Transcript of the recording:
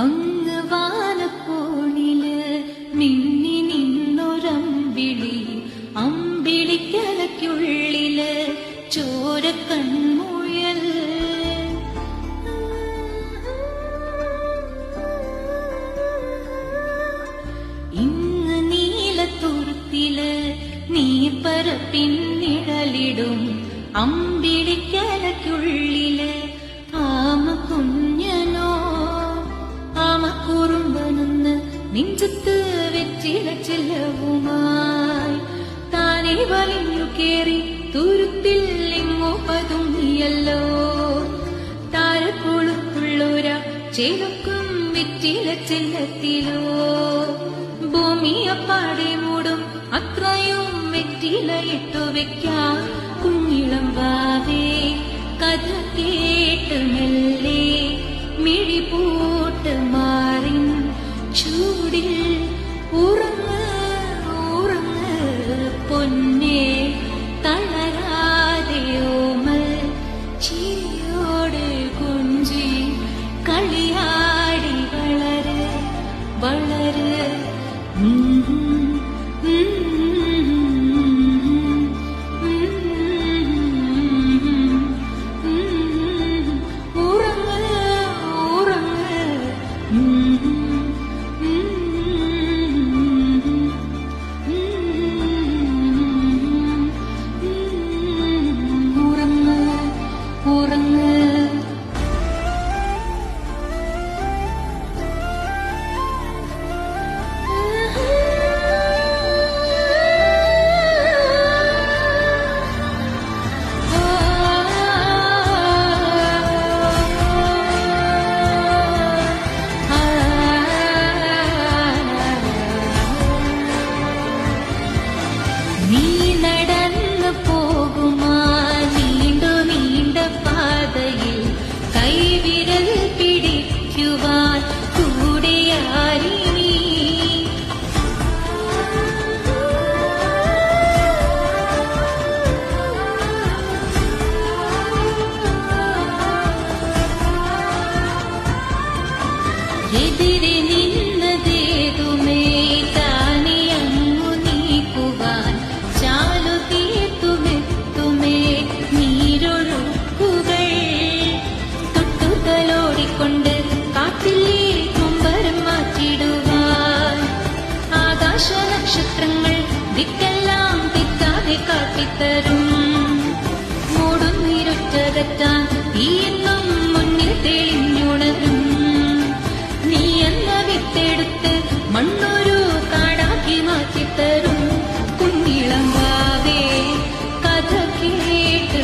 അങ്ങ് വാനക്കോണില് മിന്നി നിന്നൊരമ്പിളി, അമ്പിളിക്കലയ്ക്കുള്ളില് ചോരക്കൺമുയൽ. ഇന്ന് നീലത്തുരുത്തില് നീർപ്പരപ്പിൻ നിഴലിടും അമ്പിളിക്കലയ്ക്കുള്ളില് ആമ കുഞ്ഞനോ ആമക്കുറുമ്പനെന്ന് നെഞ്ചത്ത് വെച്ചില ചെല്ലവുമായി താനെ വലിഞ്ഞു കേറി തുരുത്തിൽ എങ്ങോ പതുങ്ങിയല്ലോ. താരക്കൊളുത്തുള്ളൊര ചേലക്കും വെച്ചില ചെല്ലത്തിലോ. ഭൂമിയപ്പാടെ മൂടും അത്രയും വെറ്റില ഇട്ടു വെക്കാൻ കുഞ്ഞിളം വാവേ കഥ കേട്ട് മെല്ലെ മിഴി പൂട്ട് മാറിൻ ചൂടിൽ ഉറങ്ങ് ഉറങ്ങ് പൊന്നേ തളരാതെ ഓമൽ ചിരിയോട് കൊഞ്ചി കളിയാടി വളര് വളര്. നീ നടന്നു പോകുമാ നീണ്ടു നീണ്ട പാതയിൽ കൈവിരൽ പിടിക്കുവാൻ കൂടെയാരിനി. എതിരെ നിന്നതേതുമേ താനെ അങ്ങു നീക്കുവാൻ ചാലു തീർത്തുമെത്തുമേ നീരൊഴുക്കുകൾ. തൊട്ടുതലോടിക്കൊണ്ട് കാട്ടിലെ കുമ്പരം മാറ്റിടുവാൻ ആകാശ നക്ഷത്രങ്ങൾ ദിക്കെല്ലാം തെറ്റാതെ കാട്ടിത്തരും. മൂടുന്നീരൊറ്റകറ്റാൻ തീയെന്നും മുന്നിൽ തെളിഞ്ഞുണരും. നീ എന്ന വിത്തെടുത്ത് മണ്ണൊരു കാടാക്കി മാറ്റിത്തരും കുഞ്ഞിളം വാവേ കഥ കേട്ട്